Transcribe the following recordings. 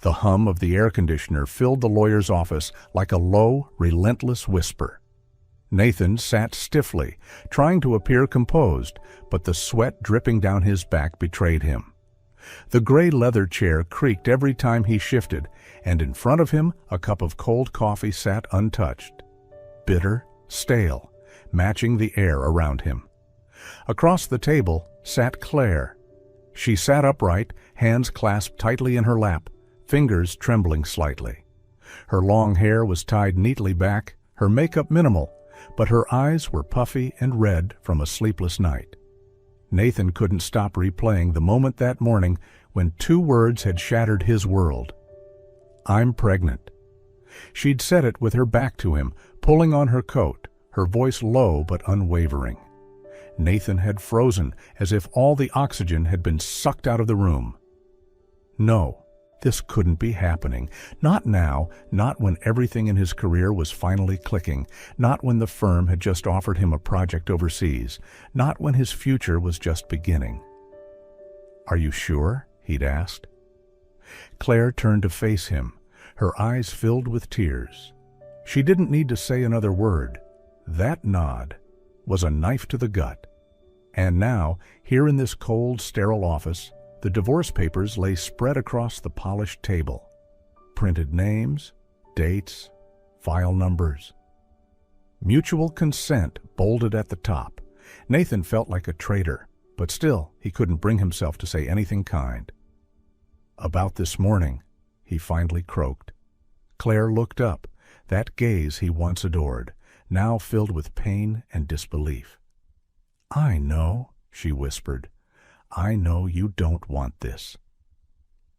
The hum of the air conditioner filled the lawyer's office like a low, relentless whisper. Nathan sat stiffly, trying to appear composed, but the sweat dripping down his back betrayed him. The gray leather chair creaked every time he shifted, and in front of him a cup of cold coffee sat untouched. Bitter, stale, matching the air around him. Across the table sat Claire. She sat upright, hands clasped tightly in her lap, fingers trembling slightly. Her long hair was tied neatly back, her makeup minimal, but her eyes were puffy and red from a sleepless night. Nathan couldn't stop replaying the moment that morning when 2 words had shattered his world. "I'm pregnant." She'd said it with her back to him, pulling on her coat, her voice low but unwavering. Nathan had frozen, as if all the oxygen had been sucked out of the room. No, this couldn't be happening. Not now, not when everything in his career was finally clicking, not when the firm had just offered him a project overseas, not when his future was just beginning. "Are you sure?" he'd asked. Claire turned to face him, her eyes filled with tears. She didn't need to say another word. That nod was a knife to the gut. And now, here in this cold, sterile office, the divorce papers lay spread across the polished table. Printed names, dates, file numbers. Mutual consent bolded at the top. Nathan felt like a traitor, but still he couldn't bring himself to say anything kind. "About this morning," he finally croaked. Claire looked up, that gaze he once adored, now filled with pain and disbelief. "I know," she whispered. "I know you don't want this."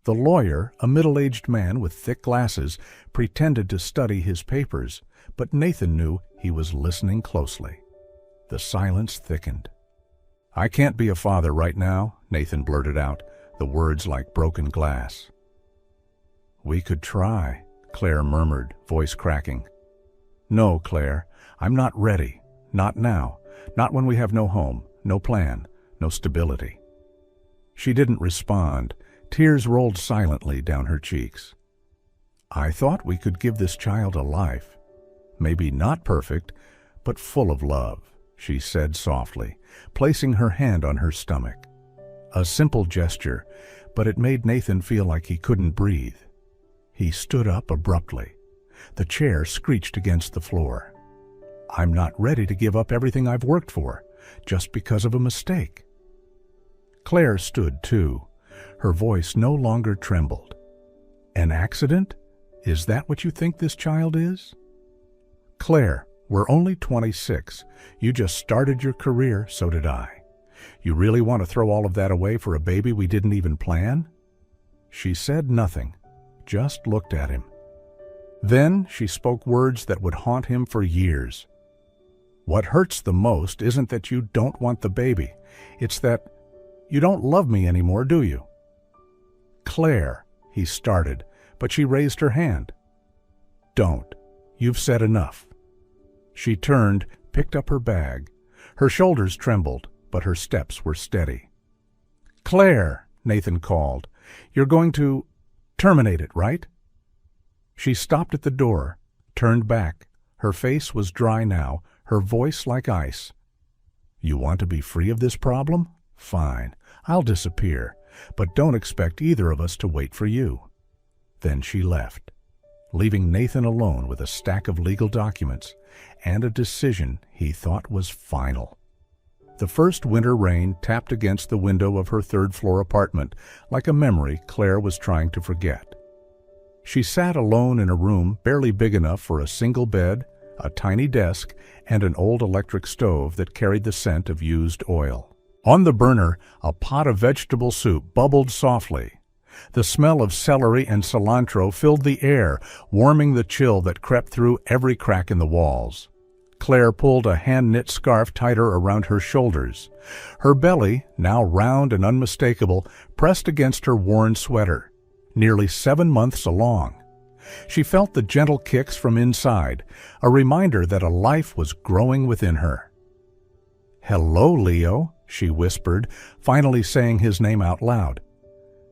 The lawyer, a middle-aged man with thick glasses, pretended to study his papers, but Nathan knew he was listening closely. The silence thickened. "I can't be a father right now," Nathan blurted out, the words like broken glass. "We could try," Claire murmured, voice cracking. "No, Claire, I'm not ready. Not now. Not when we have no home, no plan, no stability." She didn't respond. Tears rolled silently down her cheeks. "I thought we could give this child a life. Maybe not perfect, but full of love," she said softly, placing her hand on her stomach. A simple gesture, but it made Nathan feel like he couldn't breathe. He stood up abruptly. The chair screeched against the floor. "I'm not ready to give up everything I've worked for, just because of a mistake." Claire stood too. Her voice no longer trembled. "An accident? Is that what you think this child is?" "Claire, we're only 26. You just started your career, so did I. You really want to throw all of that away for a baby we didn't even plan?" She said nothing, just looked at him. Then she spoke words that would haunt him for years. "What hurts the most isn't that you don't want the baby. It's that you don't love me anymore, do you?" "Claire," he started, but she raised her hand. "Don't. You've said enough." She turned, picked up her bag. Her shoulders trembled, but her steps were steady. "Claire," Nathan called, "you're going to terminate it, right?" She stopped at the door, turned back. Her face was dry now, her voice like ice. "You want to be free of this problem? Fine, I'll disappear, but don't expect either of us to wait for you." Then she left, leaving Nathan alone with a stack of legal documents and a decision he thought was final. The first winter rain tapped against the window of her third-floor apartment like a memory Claire was trying to forget. She sat alone in a room barely big enough for a single bed, a tiny desk, and an old electric stove that carried the scent of used oil. On the burner, a pot of vegetable soup bubbled softly. The smell of celery and cilantro filled the air, warming the chill that crept through every crack in the walls. Claire pulled a hand-knit scarf tighter around her shoulders. Her belly, now round and unmistakable, pressed against her worn sweater, nearly 7 months along. She felt the gentle kicks from inside, a reminder that a life was growing within her. "Hello, Leo," she whispered, finally saying his name out loud.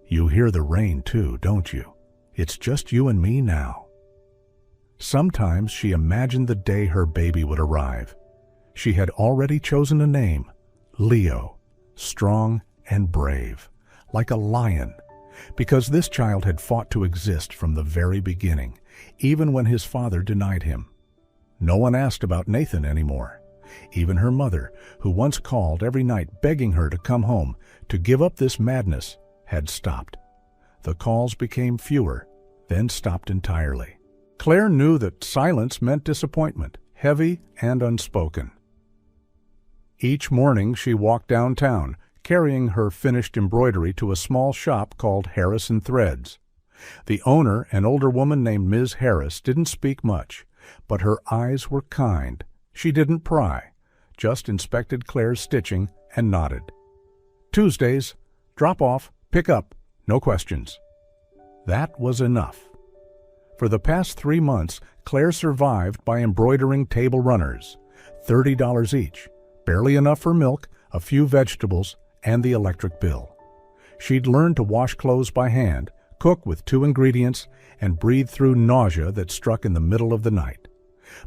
"You hear the rain too, don't you? It's just you and me now. Sometimes she imagined the day her baby would arrive. She had already chosen a name, Leo, strong and brave, like a lion, because this child had fought to exist from the very beginning, even when his father denied him. No one asked about Nathan anymore. Even her mother, who once called every night begging her to come home, to give up this madness, had stopped. The calls became fewer, then stopped entirely. Claire knew that silence meant disappointment, heavy and unspoken. Each morning she walked downtown, carrying her finished embroidery to a small shop called Harris & Threads. The owner, an older woman named Ms. Harris, didn't speak much, but her eyes were kind. She didn't pry, just inspected Claire's stitching and nodded. Tuesdays, drop off, pick up, no questions. That was enough. For the past 3 months, Claire survived by embroidering table runners, $30 each, barely enough for milk, a few vegetables, and the electric bill. She'd learned to wash clothes by hand, cook with 2 ingredients, and breathe through nausea that struck in the middle of the night.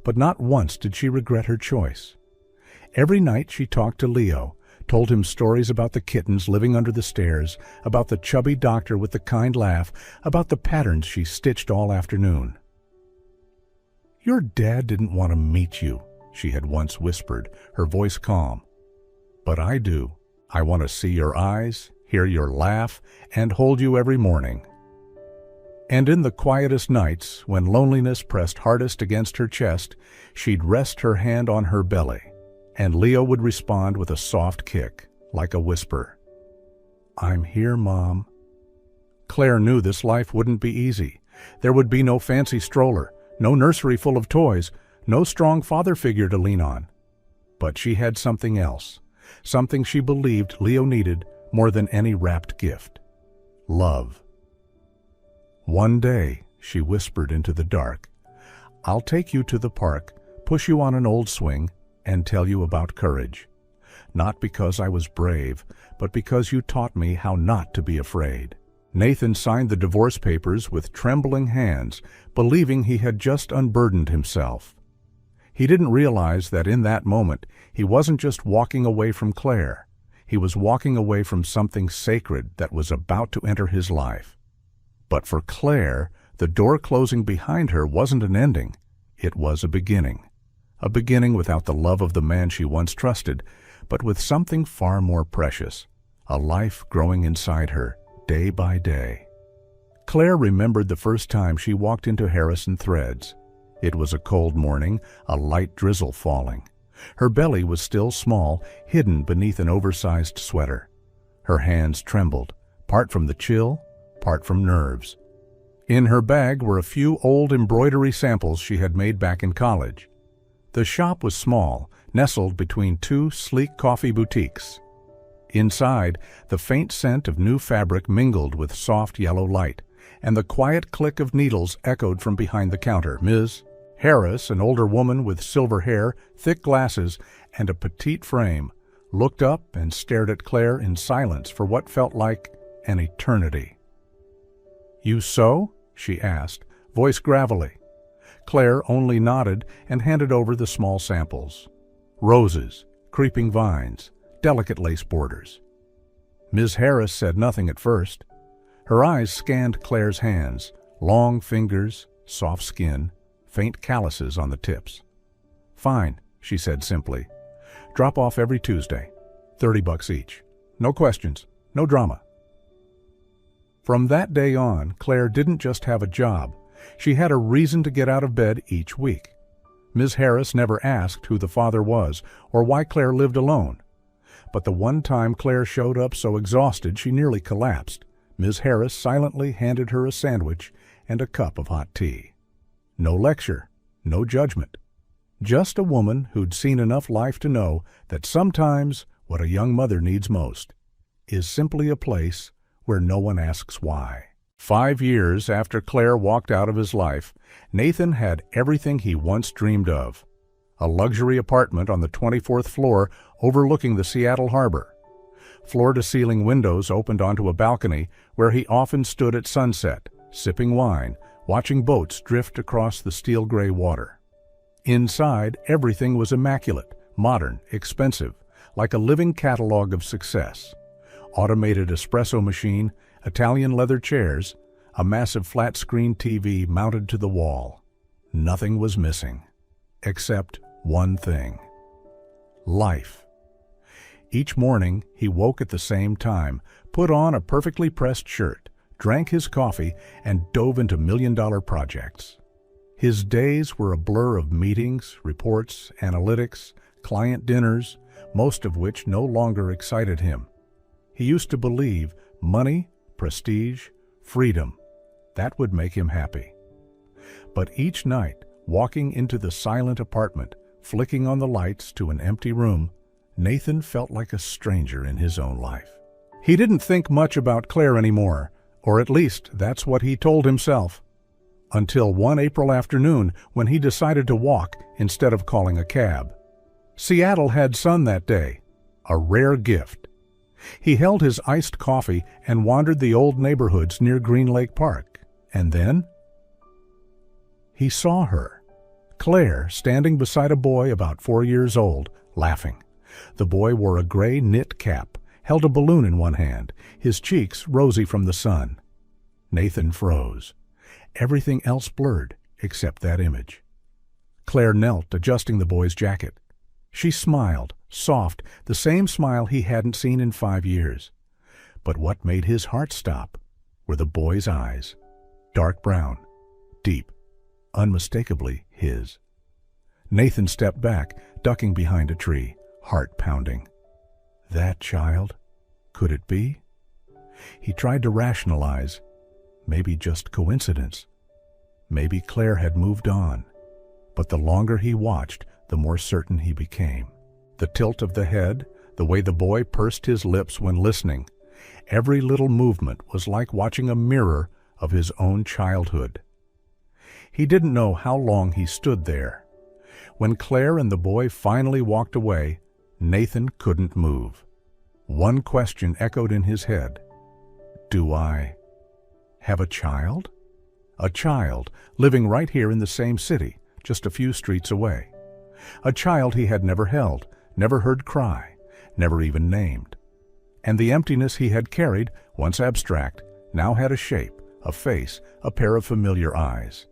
But not once did she regret her choice. Every night she talked to Leo, told him stories about the kittens living under the stairs, about the chubby doctor with the kind laugh, about the patterns she stitched all afternoon. "Your dad didn't want to meet you," she had once whispered, her voice calm. "But I do. I want to see your eyes, hear your laugh, and hold you every morning." And in the quietest nights, when loneliness pressed hardest against her chest, she'd rest her hand on her belly, and Leo would respond with a soft kick, like a whisper. "I'm here, Mom." Claire knew this life wouldn't be easy. There would be no fancy stroller, no nursery full of toys, no strong father figure to lean on. But she had something else, something she believed Leo needed more than any wrapped gift: love. "One day," she whispered into the dark, "I'll take you to the park, push you on an old swing, and tell you about courage. Not because I was brave, but because you taught me how not to be afraid." Nathan signed the divorce papers with trembling hands, believing he had just unburdened himself. He didn't realize that in that moment he wasn't just walking away from Claire. He was walking away from something sacred that was about to enter his life. But for Claire, the door closing behind her wasn't an ending. It was a beginning. A beginning without the love of the man she once trusted, but with something far more precious, a life growing inside her, day by day. Claire remembered the first time she walked into Harris & Threads. It was a cold morning, a light drizzle falling. Her belly was still small, hidden beneath an oversized sweater. Her hands trembled, part from the chill, part from nerves. In her bag were a few old embroidery samples she had made back in college. The shop was small, nestled between 2 sleek coffee boutiques. Inside, the faint scent of new fabric mingled with soft yellow light, and the quiet click of needles echoed from behind the counter. Ms. Harris, an older woman with silver hair, thick glasses, and a petite frame, looked up and stared at Claire in silence for what felt like an eternity. "You sew?" she asked, voice gravelly. Claire only nodded and handed over the small samples. Roses, creeping vines, delicate lace borders. Ms. Harris said nothing at first. Her eyes scanned Claire's hands, long fingers, soft skin, faint calluses on the tips. "Fine," she said simply. "Drop off every Tuesday. $30 each. No questions, no drama." From that day on, Claire didn't just have a job. She had a reason to get out of bed each week. Ms. Harris never asked who the father was or why Claire lived alone. But the one time Claire showed up so exhausted she nearly collapsed, Ms. Harris silently handed her a sandwich and a cup of hot tea. No lecture, no judgment. Just a woman who'd seen enough life to know that sometimes what a young mother needs most is simply a place where no one asks why. 5 years after Claire walked out of his life, Nathan had everything he once dreamed of. A luxury apartment on the 24th floor overlooking the Seattle harbor. Floor-to-ceiling windows opened onto a balcony where he often stood at sunset, sipping wine, watching boats drift across the steel-gray water. Inside, everything was immaculate, modern, expensive, like a living catalog of success. Automated espresso machine, Italian leather chairs, a massive flat-screen TV mounted to the wall. Nothing was missing, except one thing: life. Each morning, he woke at the same time, put on a perfectly pressed shirt, drank his coffee, and dove into million-dollar projects. His days were a blur of meetings, reports, analytics, client dinners, most of which no longer excited him. He used to believe money, prestige, freedom, that would make him happy. But each night, walking into the silent apartment, flicking on the lights to an empty room, Nathan felt like a stranger in his own life. He didn't think much about Claire anymore, or at least that's what he told himself. Until one April afternoon when he decided to walk instead of calling a cab. Seattle had sun that day, a rare gift. He held his iced coffee and wandered the old neighborhoods near Green Lake Park. And then he saw her, Claire, standing beside a boy about 4 years old, laughing. The boy wore a gray knit cap, held a balloon in one hand, his cheeks rosy from the sun. Nathan froze. Everything else blurred except that image. Claire knelt, adjusting the boy's jacket. She smiled, soft, the same smile he hadn't seen in 5 years. But what made his heart stop were the boy's eyes. Dark brown, deep, unmistakably his. Nathan stepped back, ducking behind a tree, heart pounding. That child? Could it be? He tried to rationalize. Maybe just coincidence. Maybe Claire had moved on. But the longer he watched, the more certain he became. The tilt of the head, the way the boy pursed his lips when listening, every little movement was like watching a mirror of his own childhood. He didn't know how long he stood there. When Claire and the boy finally walked away, Nathan couldn't move. One question echoed in his head. Do I have a child? A child living right here in the same city, just a few streets away. A child he had never held, never heard cry, never even named. And the emptiness he had carried, once abstract, now had a shape, a face, a pair of familiar eyes.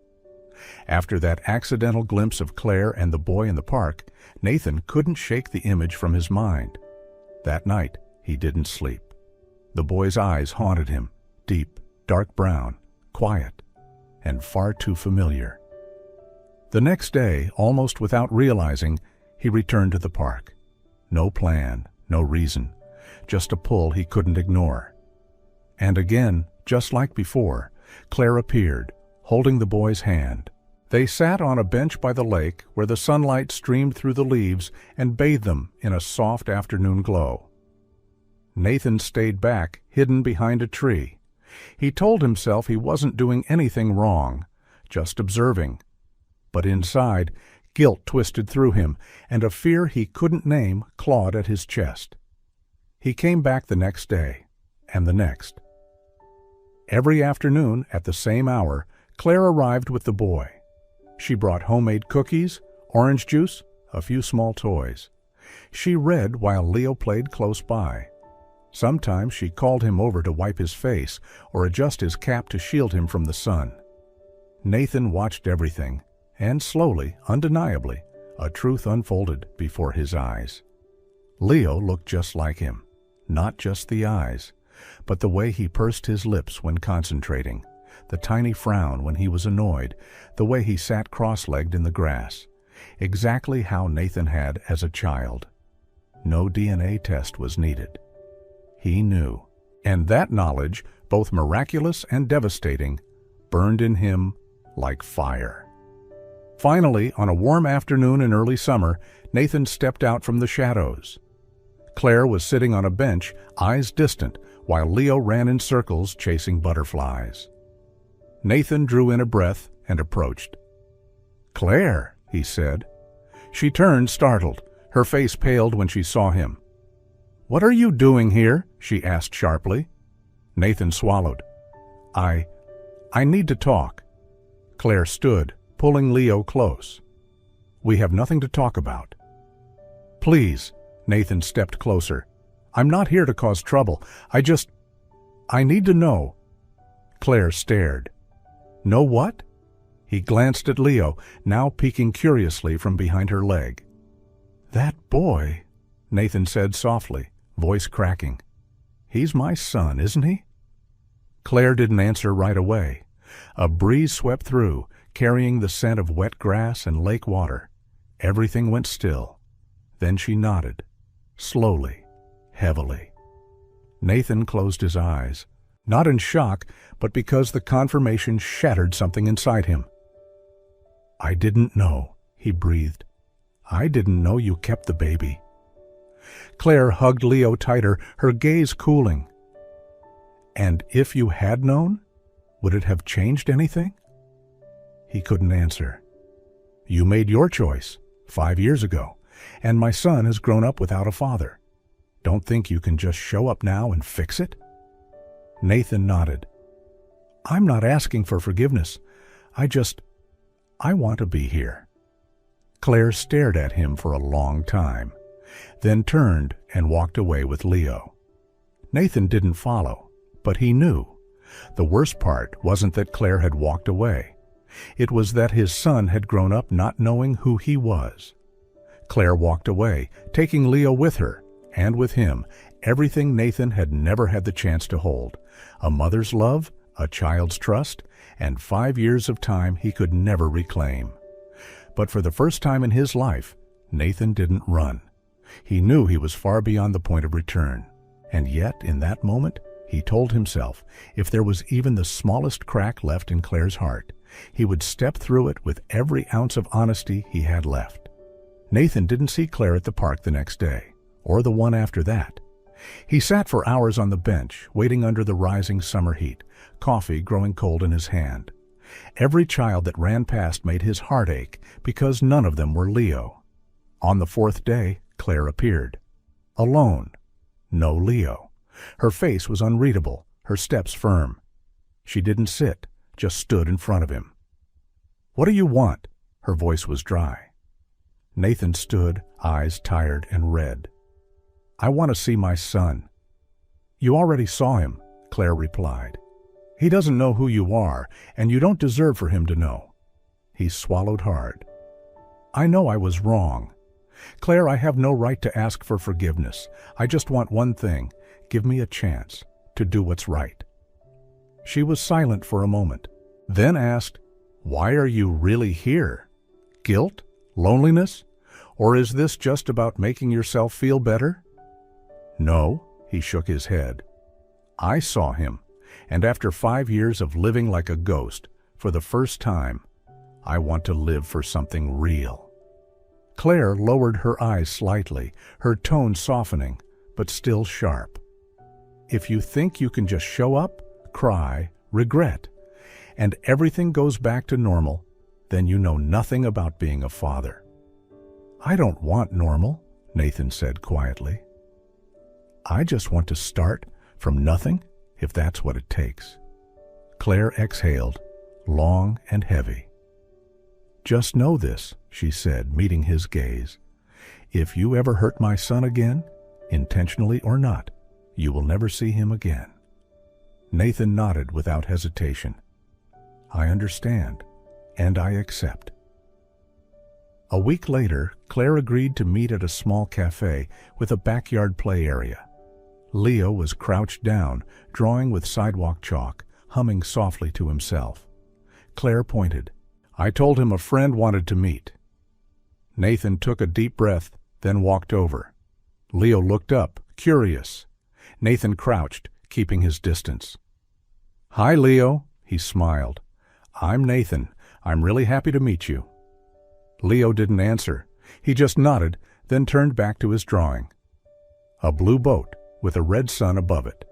After that accidental glimpse of Claire and the boy in the park, Nathan couldn't shake the image from his mind. That night, he didn't sleep. The boy's eyes haunted him, deep, dark brown, quiet, and far too familiar. The next day, almost without realizing, he returned to the park. No plan, no reason, just a pull he couldn't ignore. And again, just like before, Claire appeared, holding the boy's hand. They sat on a bench by the lake where the sunlight streamed through the leaves and bathed them in a soft afternoon glow. Nathan stayed back, hidden behind a tree. He told himself he wasn't doing anything wrong, just observing. But inside, guilt twisted through him, and a fear he couldn't name clawed at his chest. He came back the next day, and the next. Every afternoon, at the same hour, Claire arrived with the boy. She brought homemade cookies, orange juice, a few small toys. She read while Leo played close by. Sometimes she called him over to wipe his face or adjust his cap to shield him from the sun. Nathan watched everything, and slowly, undeniably, a truth unfolded before his eyes. Leo looked just like him, not just the eyes, but the way he pursed his lips when concentrating, the tiny frown when he was annoyed, the way he sat cross-legged in the grass, exactly how Nathan had as a child. No DNA test was needed. He knew, and that knowledge, both miraculous and devastating, burned in him like fire. Finally, on a warm afternoon in early summer, Nathan stepped out from the shadows. Claire was sitting on a bench, eyes distant, while Leo ran in circles chasing butterflies. Nathan drew in a breath and approached. "Claire," he said. She turned, startled. Her face paled when she saw him. "What are you doing here?" she asked sharply. Nathan swallowed. I I need to talk. Claire stood, pulling Leo close. We have nothing to talk about. Please, Nathan stepped closer. I'm not here to cause trouble. I need to know. Claire stared. Know what? He glanced at Leo, now peeking curiously from behind her leg. That boy, Nathan said softly, voice cracking. He's my son, isn't he? Claire didn't answer right away. A breeze swept through, carrying the scent of wet grass and lake water. Everything went still. Then she nodded, slowly, heavily. Nathan closed his eyes, not in shock, but because the confirmation shattered something inside him. I didn't know, he breathed. I didn't know you kept the baby. Claire hugged Leo tighter, her gaze cooling. And if you had known, would it have changed anything? He couldn't answer. You made your choice 5 years ago, and my son has grown up without a father. Don't think you can just show up now and fix it? Nathan nodded. I'm not asking for forgiveness. I want to be here. Claire stared at him for a long time, then turned and walked away with Leo. Nathan didn't follow, but he knew. The worst part wasn't that Claire had walked away. It was that his son had grown up not knowing who he was. Claire walked away, taking Leo with her, and with him, everything Nathan had never had the chance to hold. A mother's love, a child's trust, and 5 years of time he could never reclaim. But for the first time in his life, Nathan didn't run. He knew he was far beyond the point of return. And yet, in that moment, he told himself, if there was even the smallest crack left in Claire's heart, he would step through it with every ounce of honesty he had left. Nathan didn't see Claire at the park the next day, or the one after that. He sat for hours on the bench, waiting under the rising summer heat, coffee growing cold in his hand. Every child that ran past made his heart ache, because none of them were Leo. On the 4th day, Claire appeared. Alone. No Leo. Her face was unreadable, her steps firm. She didn't sit, just stood in front of him. What do you want? Her voice was dry. Nathan stood, eyes tired and red. I want to see my son. You already saw him, Claire replied. He doesn't know who you are, and you don't deserve for him to know. He swallowed hard. I know I was wrong. Claire, I have no right to ask for forgiveness. I just want one thing. Give me a chance to do what's right. She was silent for a moment, then asked, Why are you really here? Guilt? Loneliness? Or is this just about making yourself feel better? No, he shook his head. I saw him, and after 5 years of living like a ghost, for the first time, I want to live for something real. Claire lowered her eyes slightly, her tone softening, but still sharp. If you think you can just show up, cry, regret, and everything goes back to normal, then you know nothing about being a father. I don't want normal, Nathan said quietly. I just want to start from nothing, if that's what it takes. Claire exhaled, long and heavy. Just know this, she said, meeting his gaze. If you ever hurt my son again, intentionally or not, you will never see him again. Nathan nodded without hesitation. I understand, and I accept. A week later, Claire agreed to meet at a small cafe with a backyard play area. Leo was crouched down, drawing with sidewalk chalk, humming softly to himself. Claire pointed. I told him a friend wanted to meet. Nathan took a deep breath, then walked over. Leo looked up, curious. Nathan crouched, keeping his distance. Hi, Leo, he smiled. I'm Nathan. I'm really happy to meet you. Leo didn't answer. He just nodded, then turned back to his drawing. A blue boat with a red sun above it.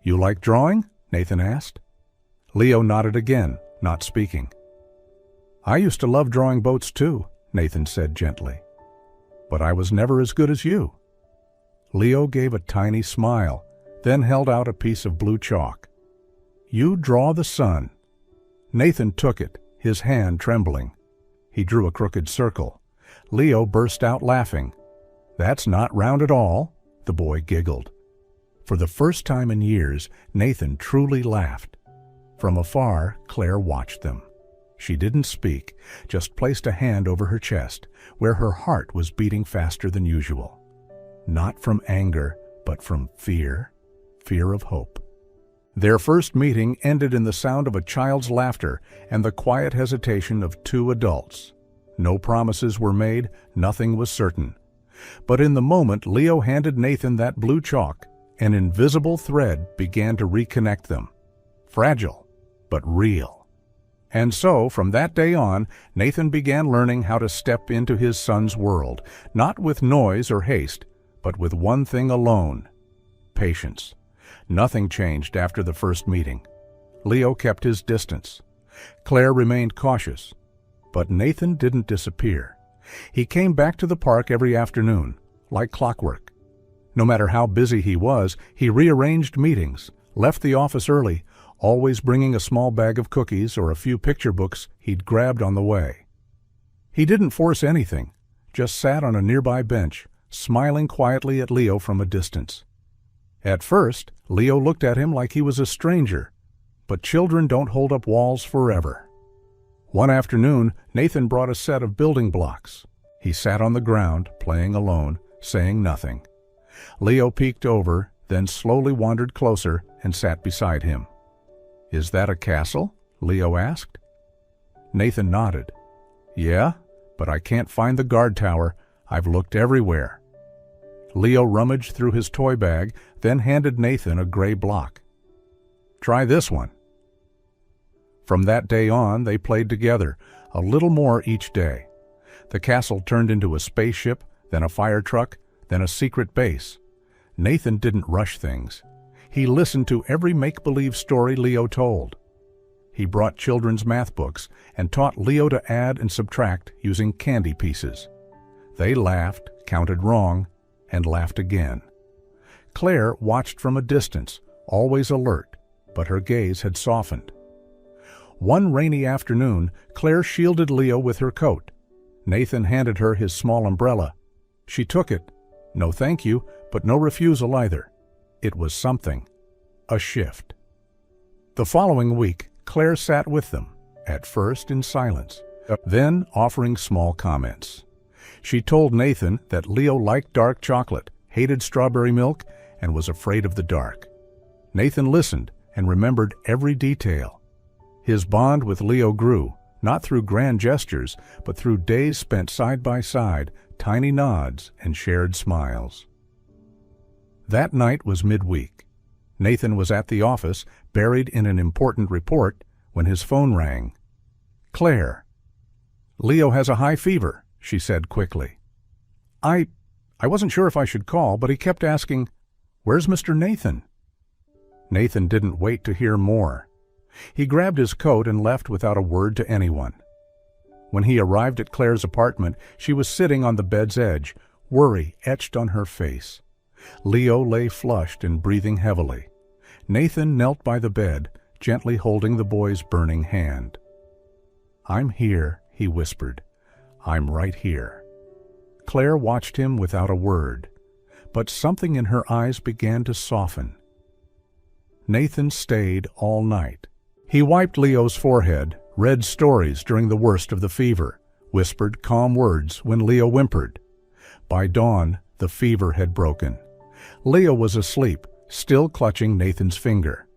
You like drawing? Nathan asked. Leo nodded again, not speaking. I used to love drawing boats too, Nathan said gently. But I was never as good as you. Leo gave a tiny smile, then held out a piece of blue chalk. "You draw the sun." Nathan took it, his hand trembling. He drew a crooked circle. Leo burst out laughing. "That's not round at all," the boy giggled. For the first time in years, Nathan truly laughed. From afar, Claire watched them. She didn't speak, just placed a hand over her chest, where her heart was beating faster than usual. Not from anger, but from fear of hope. Their first meeting ended in the sound of a child's laughter and the quiet hesitation of two adults. No promises were made, nothing was certain. But in the moment Leo handed Nathan that blue chalk, an invisible thread began to reconnect them. Fragile, but real. And so, from that day on, Nathan began learning how to step into his son's world, not with noise or haste, but with one thing alone: patience. Nothing changed after the first meeting. Leo kept his distance. Claire remained cautious. But Nathan didn't disappear. He came back to the park every afternoon, like clockwork. No matter how busy he was, he rearranged meetings, left the office early, always bringing a small bag of cookies or a few picture books he'd grabbed on the way. He didn't force anything, just sat on a nearby bench, smiling quietly at Leo from a distance. At first, Leo looked at him like he was a stranger, but children don't hold up walls forever. One afternoon, Nathan brought a set of building blocks. He sat on the ground, playing alone, saying nothing. Leo peeked over, then slowly wandered closer and sat beside him. "Is that a castle?" Leo asked. Nathan nodded. "Yeah, but I can't find the guard tower. I've looked everywhere." Leo rummaged through his toy bag, then handed Nathan a gray block. "Try this one." From that day on, they played together, a little more each day. The castle turned into a spaceship, then a fire truck, then a secret base. Nathan didn't rush things. He listened to every make-believe story Leo told. He brought children's math books and taught Leo to add and subtract using candy pieces. They laughed, counted wrong, and laughed again. Claire watched from a distance, always alert, but her gaze had softened. One rainy afternoon, Claire shielded Leo with her coat. Nathan handed her his small umbrella. She took it. No thank you, but no refusal either. It was something. A shift. The following week, Claire sat with them, at first in silence, then offering small comments. She told Nathan that Leo liked dark chocolate, hated strawberry milk, and was afraid of the dark. Nathan listened and remembered every detail. His bond with Leo grew, not through grand gestures, but through days spent side by side, tiny nods, and shared smiles. That night was midweek. Nathan was at the office, buried in an important report, when his phone rang. "Claire." "Leo has a high fever," she said quickly. I wasn't sure if I should call, but he kept asking, 'Where's Mr. Nathan?'" Nathan didn't wait to hear more. He grabbed his coat and left without a word to anyone. When he arrived at Claire's apartment, she was sitting on the bed's edge, worry etched on her face. Leo lay flushed and breathing heavily. Nathan knelt by the bed, gently holding the boy's burning hand. "I'm here," he whispered. "I'm right here." Claire watched him without a word, but something in her eyes began to soften. Nathan stayed all night. He wiped Leo's forehead, read stories during the worst of the fever, whispered calm words when Leo whimpered. By dawn, the fever had broken. Leo was asleep, still clutching Nathan's finger.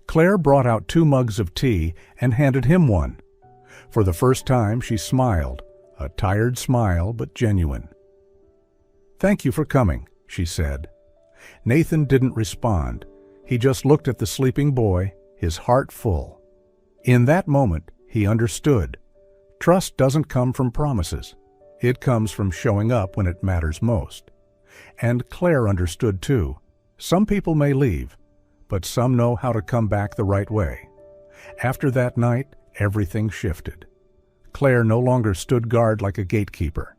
Claire brought out 2 mugs of tea and handed him one. For the first time, she smiled, a tired smile but genuine. "Thank you for coming," she said. Nathan didn't respond. He just looked at the sleeping boy, his heart full. In that moment, he understood. Trust doesn't come from promises. It comes from showing up when it matters most. And Claire understood too. Some people may leave, but some know how to come back the right way. After that night, everything shifted. Claire no longer stood guard like a gatekeeper.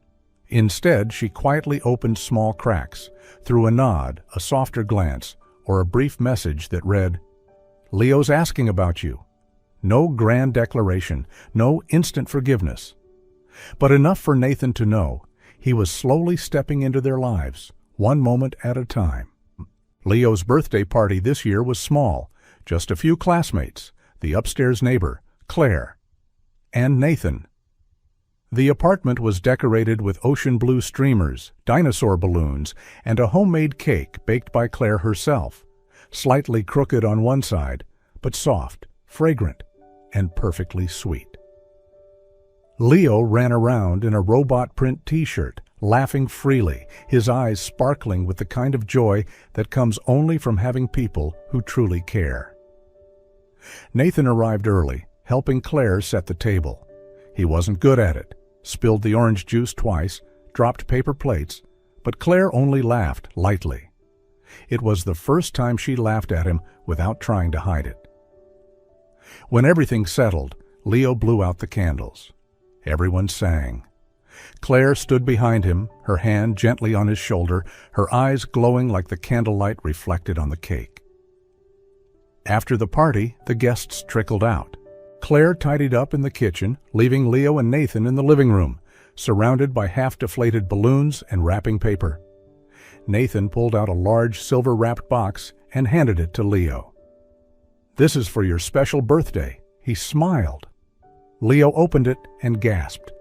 Instead, she quietly opened small cracks, through a nod, a softer glance, or a brief message that read, Leo's asking about you. No grand declaration, no instant forgiveness. But enough for Nathan to know he was slowly stepping into their lives, one moment at a time. Leo's birthday party this year was small, just a few classmates, the upstairs neighbor, Claire, and Nathan. The apartment was decorated with ocean blue streamers, dinosaur balloons, and a homemade cake baked by Claire herself, slightly crooked on one side, but soft, fragrant, and perfectly sweet. Leo ran around in a robot print t-shirt, laughing freely, his eyes sparkling with the kind of joy that comes only from having people who truly care. Nathan arrived early, helping Claire set the table. He wasn't good at it, spilled the orange juice twice, dropped paper plates, but Claire only laughed lightly. It was the first time she laughed at him without trying to hide it. When everything settled, Leo blew out the candles. Everyone sang. Claire stood behind him, her hand gently on his shoulder, her eyes glowing like the candlelight reflected on the cake. After the party, the guests trickled out. Claire tidied up in the kitchen, leaving Leo and Nathan in the living room, surrounded by half-deflated balloons and wrapping paper. Nathan pulled out a large silver-wrapped box and handed it to Leo. "This is for your special birthday." He smiled. Leo opened it and gasped.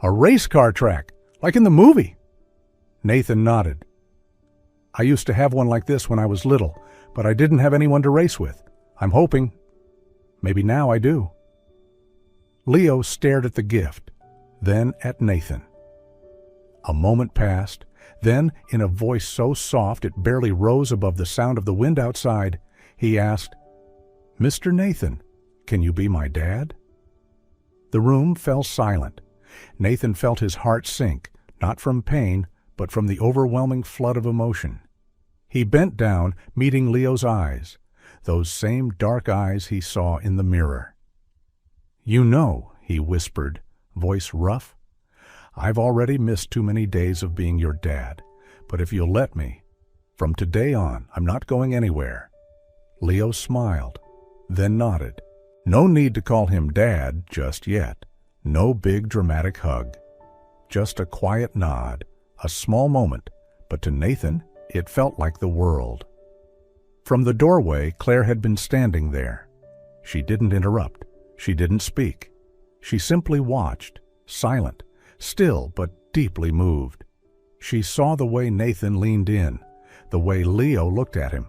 "A race car track, like in the movie." Nathan nodded. "I used to have one like this when I was little, but I didn't have anyone to race with. I'm hoping. Maybe now I do." Leo stared at the gift, then at Nathan. A moment passed, then, in a voice so soft it barely rose above the sound of the wind outside, he asked, "Mr. Nathan, can you be my dad?" The room fell silent. Nathan felt his heart sink, not from pain, but from the overwhelming flood of emotion. He bent down, meeting Leo's eyes, those same dark eyes he saw in the mirror. "You know," he whispered, voice rough, "I've already missed too many days of being your dad, but if you'll let me, from today on, I'm not going anywhere." Leo smiled, then nodded. No need to call him Dad just yet. No big dramatic hug. Just a quiet nod, a small moment, but to Nathan, it felt like the world. From the doorway, Claire had been standing there. She didn't interrupt. She didn't speak. She simply watched, silent, still but deeply moved. She saw the way Nathan leaned in, the way Leo looked at him.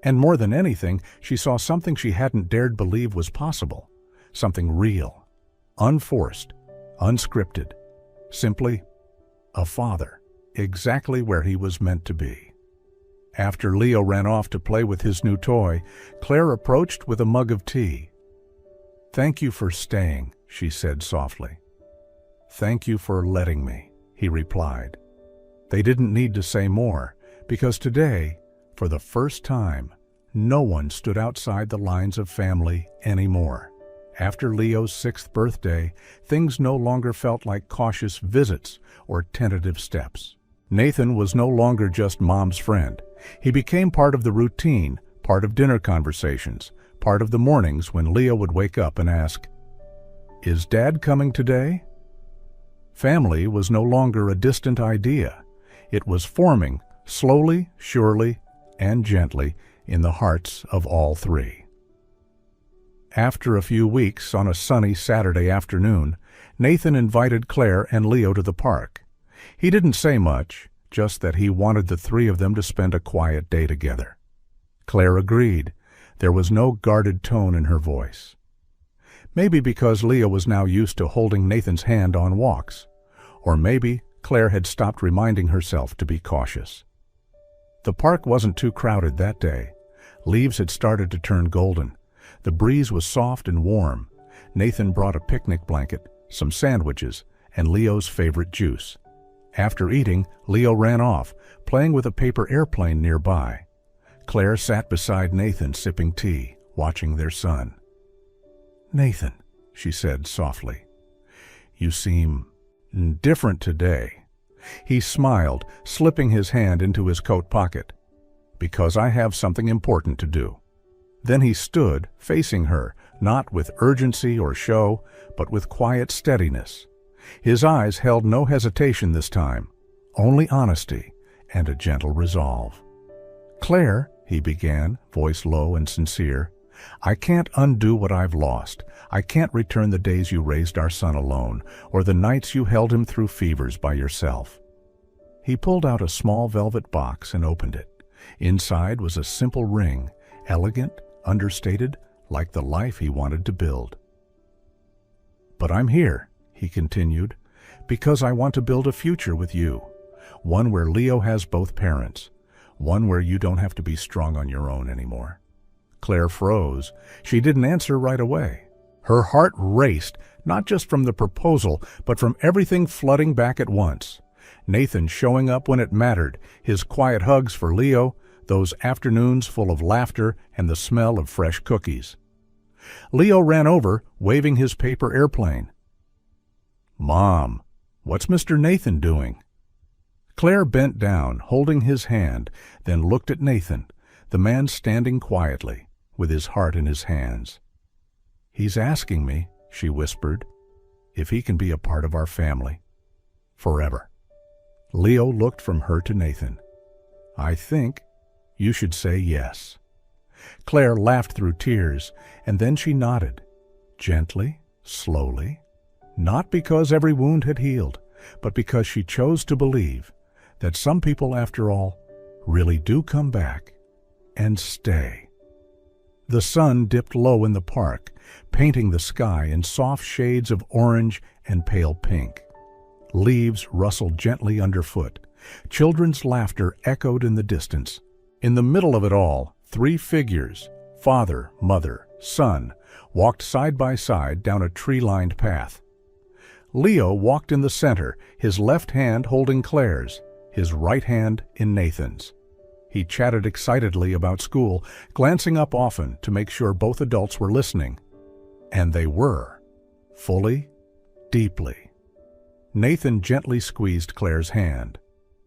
And more than anything, she saw something she hadn't dared believe was possible. Something real, unforced, unscripted. Simply a father, exactly where he was meant to be. After Leo ran off to play with his new toy, Claire approached with a mug of tea. "Thank you for staying," she said softly. "Thank you for letting me," he replied. They didn't need to say more, because today, for the first time, no one stood outside the lines of family anymore. After Leo's 6th birthday, things no longer felt like cautious visits or tentative steps. Nathan was no longer just Mom's friend. He became part of the routine, part of dinner conversations, part of the mornings when Leo would wake up and ask, "Is Dad coming today?" Family was no longer a distant idea. It was forming, slowly, surely, and gently, in the hearts of all three. After a few weeks, on a sunny Saturday afternoon, Nathan invited Claire and Leo to the park. He didn't say much, just that he wanted the three of them to spend a quiet day together. Claire agreed. There was no guarded tone in her voice. Maybe because Leo was now used to holding Nathan's hand on walks, or maybe Claire had stopped reminding herself to be cautious. The park wasn't too crowded that day. Leaves had started to turn golden. The breeze was soft and warm. Nathan brought a picnic blanket, some sandwiches, and Leo's favorite juice. After eating, Leo ran off, playing with a paper airplane nearby. Claire sat beside Nathan sipping tea, watching their son. "Nathan," she said softly, "you seem different today." He smiled, slipping his hand into his coat pocket. "Because I have something important to do." Then he stood, facing her, not with urgency or show, but with quiet steadiness. His eyes held no hesitation this time, only honesty and a gentle resolve. "Claire," he began, voice low and sincere, "I can't undo what I've lost. I can't return the days you raised our son alone, or the nights you held him through fevers by yourself." He pulled out a small velvet box and opened it. Inside was a simple ring, elegant, understated, like the life he wanted to build. "But I'm here," he continued, "because I want to build a future with you, one where Leo has both parents, one where you don't have to be strong on your own anymore." Claire froze. She didn't answer right away. Her heart raced, not just from the proposal, but from everything flooding back at once. Nathan showing up when it mattered, his quiet hugs for Leo, those afternoons full of laughter and the smell of fresh cookies. Leo ran over, waving his paper airplane. "Mom, what's Mr. Nathan doing?" Claire bent down, holding his hand, then looked at Nathan, the man standing quietly, with his heart in his hands. "He's asking me," she whispered, "if he can be a part of our family. Forever." Leo looked from her to Nathan. "I think you should say yes." Claire laughed through tears, and then she nodded, gently, slowly, not because every wound had healed, but because she chose to believe that some people, after all, really do come back and stay. The sun dipped low in the park, painting the sky in soft shades of orange and pale pink. Leaves rustled gently underfoot. Children's laughter echoed in the distance. In the middle of it all, three figures, father, mother, son, walked side by side down a tree-lined path. Leo walked in the center, his left hand holding Claire's, his right hand in Nathan's. He chatted excitedly about school, glancing up often to make sure both adults were listening. And they were, fully, deeply. Nathan gently squeezed Claire's hand.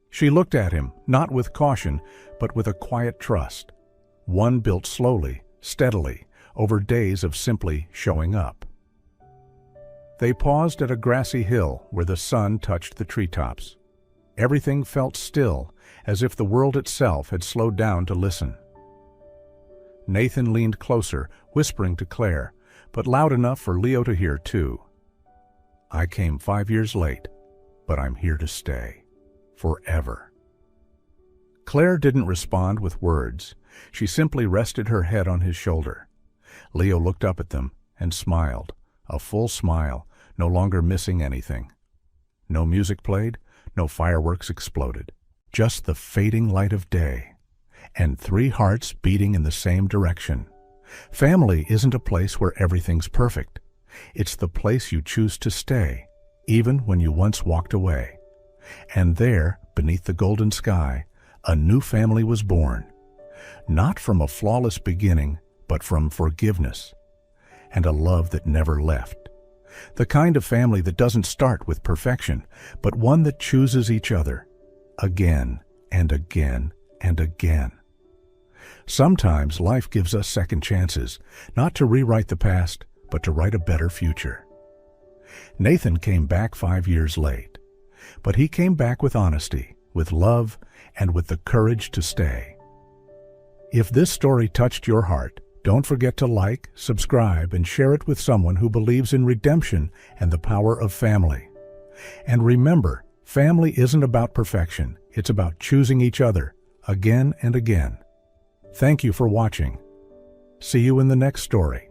She looked at him, not with caution, but with a quiet trust, one built slowly, steadily, over days of simply showing up. They paused at a grassy hill where the sun touched the treetops. Everything felt still, as if the world itself had slowed down to listen. Nathan leaned closer, whispering to Claire, but loud enough for Leo to hear too. "I came 5 years late, but I'm here to stay. Forever." Claire didn't respond with words. She simply rested her head on his shoulder. Leo looked up at them and smiled, a full smile, no longer missing anything. No music played, no fireworks exploded. Just the fading light of day, and three hearts beating in the same direction. Family isn't a place where everything's perfect. It's the place you choose to stay, even when you once walked away. And there, beneath the golden sky, a new family was born. Not from a flawless beginning, but from forgiveness, and a love that never left. The kind of family that doesn't start with perfection, but one that chooses each other, again and again and again. Sometimes life gives us second chances, not to rewrite the past, but to write a better future. Nathan came back 5 years late, but he came back with honesty, with love, and with the courage to stay. If this story touched your heart, don't forget to like, subscribe, and share it with someone who believes in redemption and the power of family. And remember, family isn't about perfection. It's about choosing each other, again and again. Thank you for watching. See you in the next story.